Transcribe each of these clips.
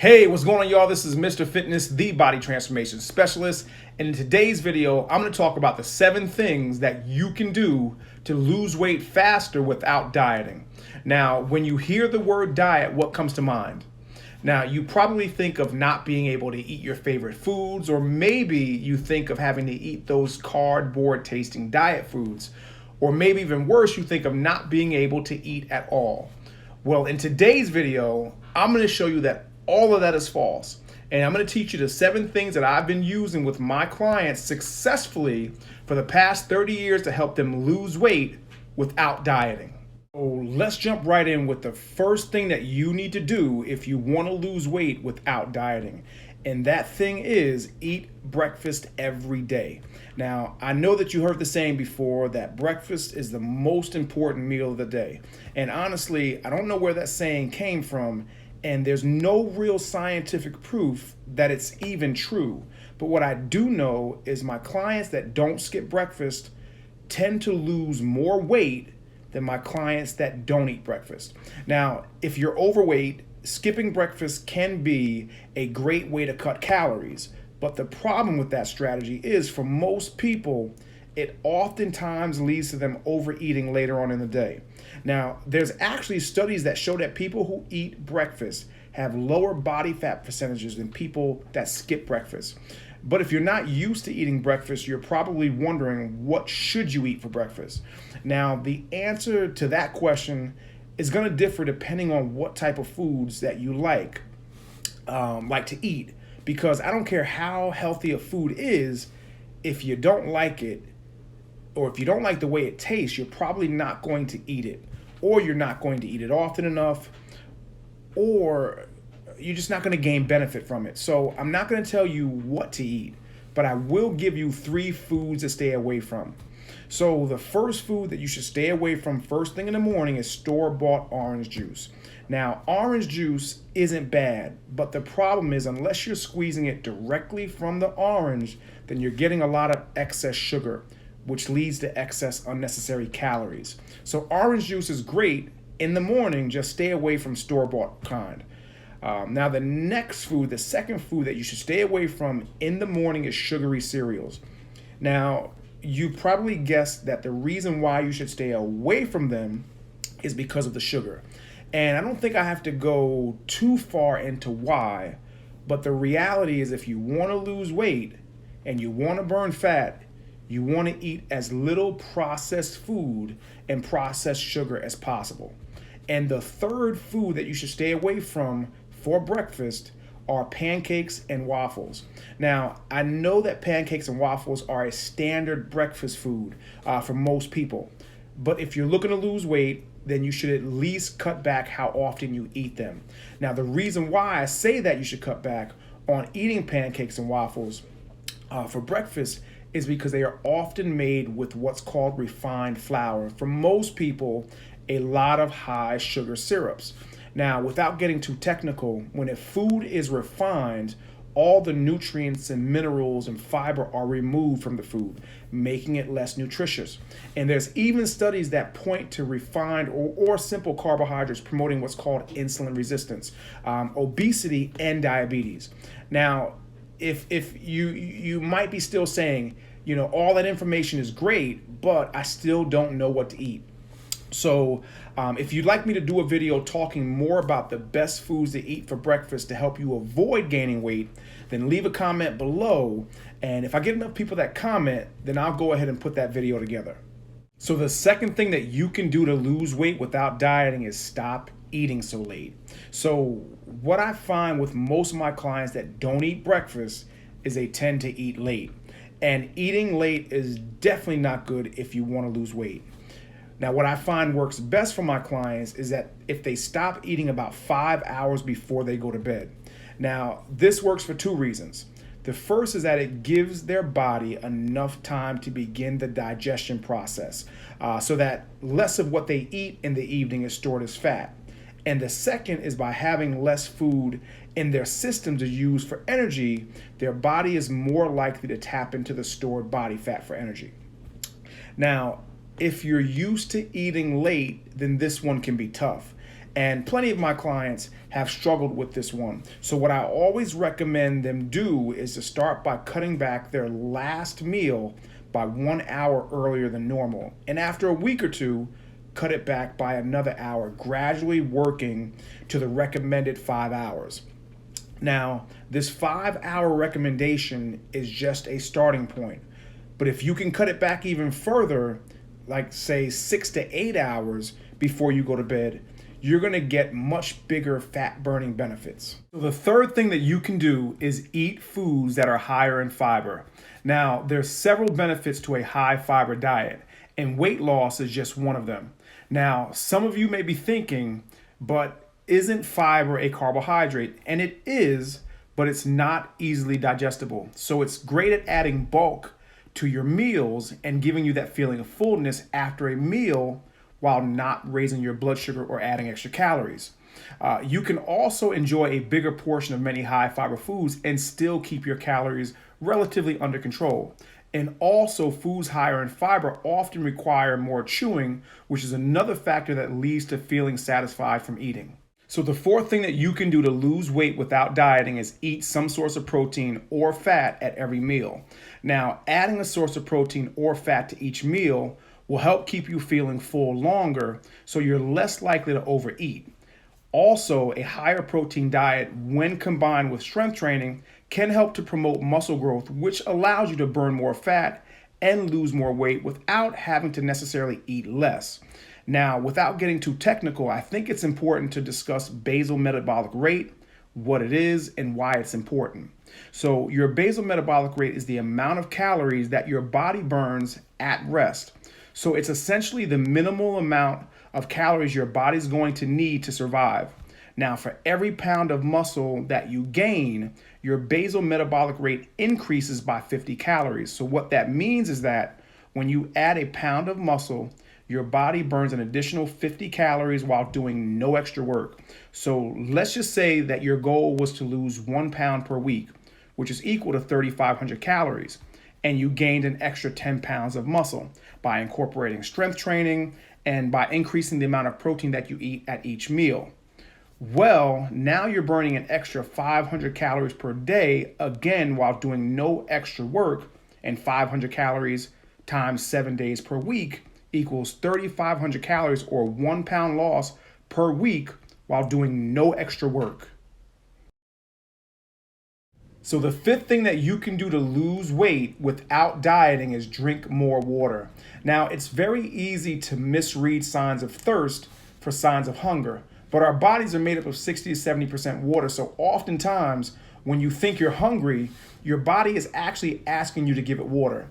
Hey, what's going on, y'all? This is Mr. Fitness, the body transformation specialist. And in today's video, I'm going to talk about the 7 things that you can do to lose weight faster without dieting. Now, when you hear the word diet, what comes to mind? Now, you probably think of not being able to eat your favorite foods, or maybe you think of having to eat those cardboard tasting diet foods. Or maybe even worse, you think of not being able to eat at all. Well, in today's video, I'm going to show you that all of that is false. And I'm going to teach you the 7 things that I've been using with my clients successfully for the past 30 years to help them lose weight without dieting. So let's jump right in with the first thing that you need to do if you want to lose weight without dieting. And that thing is eat breakfast every day. Now, I know that you heard the saying before that breakfast is the most important meal of the day. And honestly, I don't know where that saying came from. And there's no real scientific proof that it's even true. But what I do know is my clients that don't skip breakfast tend to lose more weight than my clients that don't eat breakfast. Now, if you're overweight, skipping breakfast can be a great way to cut calories. But the problem with that strategy is for most people, it oftentimes leads to them overeating later on in the day. Now, there's actually studies that show that people who eat breakfast have lower body fat percentages than people that skip breakfast. But if you're not used to eating breakfast, you're probably wondering, what should you eat for breakfast? Now, the answer to that question is going to differ depending on what type of foods that you like to eat. Because I don't care how healthy a food is, if you don't like it, or if you don't like the way it tastes, you're probably not going to eat it, or you're not going to eat it often enough, or you're just not going to gain benefit from it. So I'm not going to tell you what to eat, but I will give you 3 foods to stay away from. So the first food that you should stay away from first thing in the morning is store-bought orange juice. Now, orange juice isn't bad, but the problem is unless you're squeezing it directly from the orange, then you're getting a lot of excess sugar, which leads to excess unnecessary calories. So orange juice is great in the morning, just stay away from store-bought kind. Now the second food that you should stay away from in the morning is sugary cereals. Now, you probably guessed that the reason why you should stay away from them is because of the sugar. And I don't think I have to go too far into why, but the reality is if you want to lose weight and you want to burn fat, you want to eat as little processed food and processed sugar as possible. And the third food that you should stay away from for breakfast are pancakes and waffles. Now, I know that pancakes and waffles are a standard breakfast food for most people. But if you're looking to lose weight, then you should at least cut back how often you eat them. Now, the reason why I say that you should cut back on eating pancakes and waffles for breakfast is because they are often made with what's called refined flour. For most people, a lot of high sugar syrups. Now, without getting too technical, when a food is refined, all the nutrients and minerals and fiber are removed from the food, making it less nutritious. And there's even studies that point to refined or simple carbohydrates promoting what's called insulin resistance, obesity, and diabetes. Now, if you might be still saying, all that information is great, but I still don't know what to eat. So if you'd like me to do a video talking more about the best foods to eat for breakfast to help you avoid gaining weight, then leave a comment below. And if I get enough people that comment, then I'll go ahead and put that video together. So the second thing that you can do to lose weight without dieting is stop eating so late. So what I find with most of my clients that don't eat breakfast is they tend to eat late. And eating late is definitely not good if you want to lose weight. Now, what I find works best for my clients is that if they stop eating about 5 hours before they go to bed. Now, this works for 2 reasons. The first is that it gives their body enough time to begin the digestion process so that less of what they eat in the evening is stored as fat. And the second is by having less food in their system to use for energy, their body is more likely to tap into the stored body fat for energy. Now, if you're used to eating late, then this one can be tough. And plenty of my clients have struggled with this one. So what I always recommend them do is to start by cutting back their last meal by 1 hour earlier than normal. And after a week or two, cut it back by another hour, gradually working to the recommended 5 hours. Now, this 5 hour recommendation is just a starting point. But if you can cut it back even further, like say 6 to 8 hours before you go to bed, you're gonna get much bigger fat burning benefits. So the third thing that you can do is eat foods that are higher in fiber. Now, there's several benefits to a high fiber diet, and weight loss is just one of them. Now, some of you may be thinking, but isn't fiber a carbohydrate? And it is, but it's not easily digestible. So it's great at adding bulk to your meals and giving you that feeling of fullness after a meal while not raising your blood sugar or adding extra calories. You can also enjoy a bigger portion of many high fiber foods and still keep your calories relatively under control. And also, foods higher in fiber often require more chewing, which is another factor that leads to feeling satisfied from eating. So the fourth thing that you can do to lose weight without dieting is eat some source of protein or fat at every meal. Now, adding a source of protein or fat to each meal will help keep you feeling full longer, so you're less likely to overeat. Also, a higher protein diet, when combined with strength training, can help to promote muscle growth, which allows you to burn more fat and lose more weight without having to necessarily eat less. Now, without getting too technical, I think it's important to discuss basal metabolic rate, what it is, and why it's important. So your basal metabolic rate is the amount of calories that your body burns at rest. So it's essentially the minimal amount of calories your body's going to need to survive. Now, for every pound of muscle that you gain, your basal metabolic rate increases by 50 calories. So what that means is that when you add a pound of muscle, your body burns an additional 50 calories while doing no extra work. So let's just say that your goal was to lose 1 pound per week, which is equal to 3,500 calories. And you gained an extra 10 pounds of muscle by incorporating strength training and by increasing the amount of protein that you eat at each meal. Well, now you're burning an extra 500 calories per day, again, while doing no extra work, and 500 calories times 7 days per week equals 3,500 calories, or 1 pound loss per week while doing no extra work. So the fifth thing that you can do to lose weight without dieting is drink more water. Now, it's very easy to misread signs of thirst for signs of hunger, but our bodies are made up of 60 to 70% water. So oftentimes when you think you're hungry, your body is actually asking you to give it water.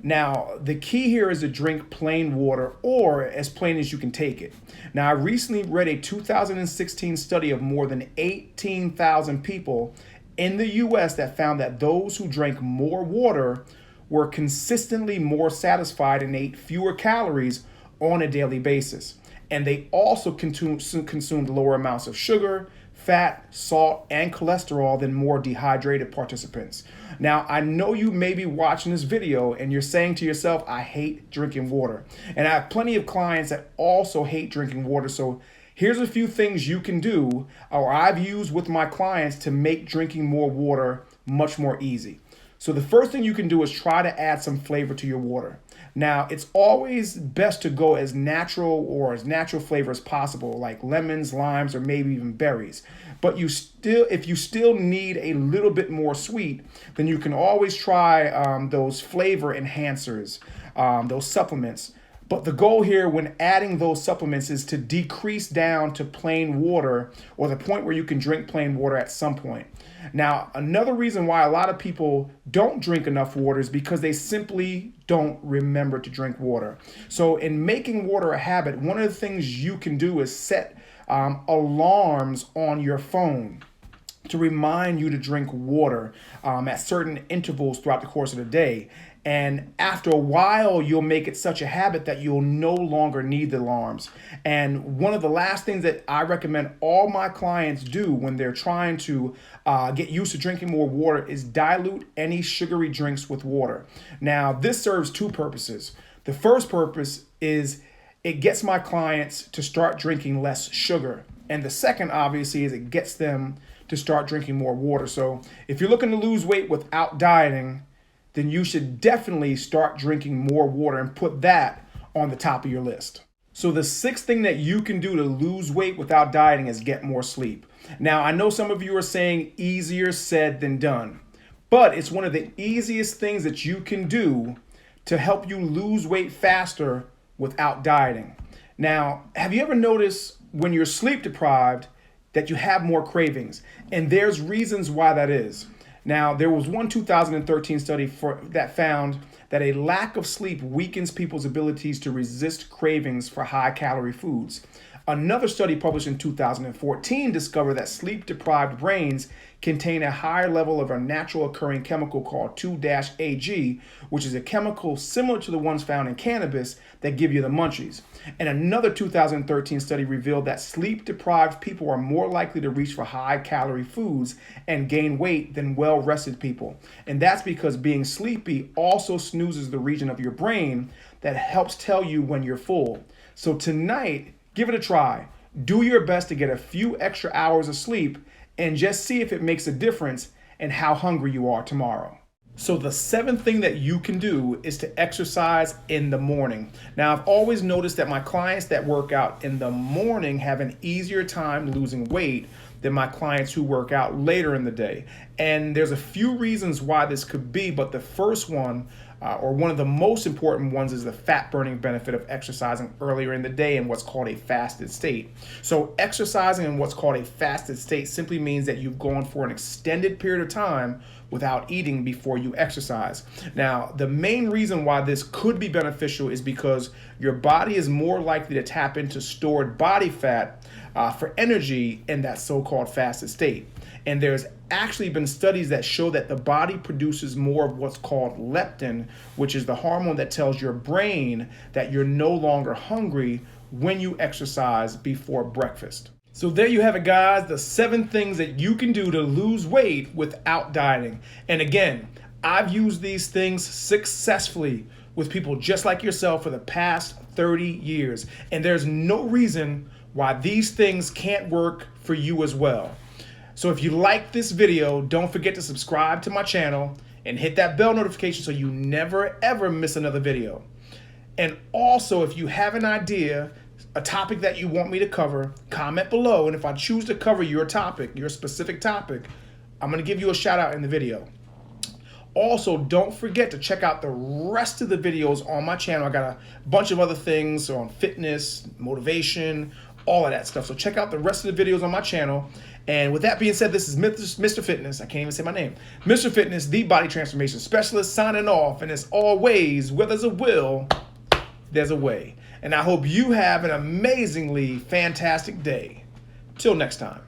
Now, the key here is to drink plain water, or as plain as you can take it. Now, I recently read a 2016 study of more than 18,000 people in the US that found that those who drank more water were consistently more satisfied and ate fewer calories on a daily basis. And they also consumed lower amounts of sugar, fat, salt, and cholesterol than more dehydrated participants. Now, I know you may be watching this video and you're saying to yourself, I hate drinking water. And I have plenty of clients that also hate drinking water. So here's a few things you can do, or I've used with my clients to make drinking more water much more easy. So the first thing you can do is try to add some flavor to your water. Now, it's always best to go as natural flavor as possible, like lemons, limes, or maybe even berries. But if you still need a little bit more sweet, then you can always try those flavor enhancers, those supplements. But the goal here when adding those supplements is to decrease down to plain water, or the point where you can drink plain water at some point. Now, another reason why a lot of people don't drink enough water is because they simply don't remember to drink water. So in making water a habit, one of the things you can do is set alarms on your phone to remind you to drink water at certain intervals throughout the course of the day. And after a while, you'll make it such a habit that you'll no longer need the alarms. And one of the last things that I recommend all my clients do when they're trying to get used to drinking more water is dilute any sugary drinks with water. Now, this serves two purposes. The first purpose is it gets my clients to start drinking less sugar. And the second, obviously, is it gets them to start drinking more water. So if you're looking to lose weight without dieting, then you should definitely start drinking more water and put that on the top of your list. So the sixth thing that you can do to lose weight without dieting is get more sleep. Now, I know some of you are saying easier said than done, but it's one of the easiest things that you can do to help you lose weight faster without dieting. Now, have you ever noticed when you're sleep deprived that you have more cravings? And there's reasons why that is. Now, there was one 2013 study that found that a lack of sleep weakens people's abilities to resist cravings for high-calorie foods. Another study published in 2014 discovered that sleep-deprived brains contain a higher level of a natural occurring chemical called 2-AG, which is a chemical similar to the ones found in cannabis that give you the munchies. And another 2013 study revealed that sleep-deprived people are more likely to reach for high-calorie foods and gain weight than well-rested people. And that's because being sleepy also snoozes the region of your brain that helps tell you when you're full. So tonight, give it a try. Do your best to get a few extra hours of sleep and just see if it makes a difference in how hungry you are tomorrow. So the seventh thing that you can do is to exercise in the morning. Now, I've always noticed that my clients that work out in the morning have an easier time losing weight than my clients who work out later in the day. And there's a few reasons why this could be, but the first one, or one of the most important ones, is the fat burning benefit of exercising earlier in the day in what's called a fasted state. So exercising in what's called a fasted state simply means that you've gone for an extended period of time without eating before you exercise. Now, the main reason why this could be beneficial is because your body is more likely to tap into stored body fat for energy in that so-called fasted state. And there's actually been studies that show that the body produces more of what's called leptin, which is the hormone that tells your brain that you're no longer hungry when you exercise before breakfast. So there you have it, guys, the 7 things that you can do to lose weight without dieting. And again, I've used these things successfully with people just like yourself for the past 30 years. And there's no reason why these things can't work for you as well. So if you like this video, don't forget to subscribe to my channel and hit that bell notification so you never ever miss another video. And also, if you have an idea, a topic that you want me to cover, comment below, and if I choose to cover your topic, your specific topic, I'm going to give you a shout out in the video. Also, don't forget to check out the rest of the videos on my channel. I got a bunch of other things on fitness, motivation, all of that stuff. So check out the rest of the videos on my channel. And with that being said, this is Mr. Fitness. I can't even say my name. Mr. Fitness, the body transformation specialist, signing off. And as always, where there's a will, there's a way. And I hope you have an amazingly fantastic day. Till next time.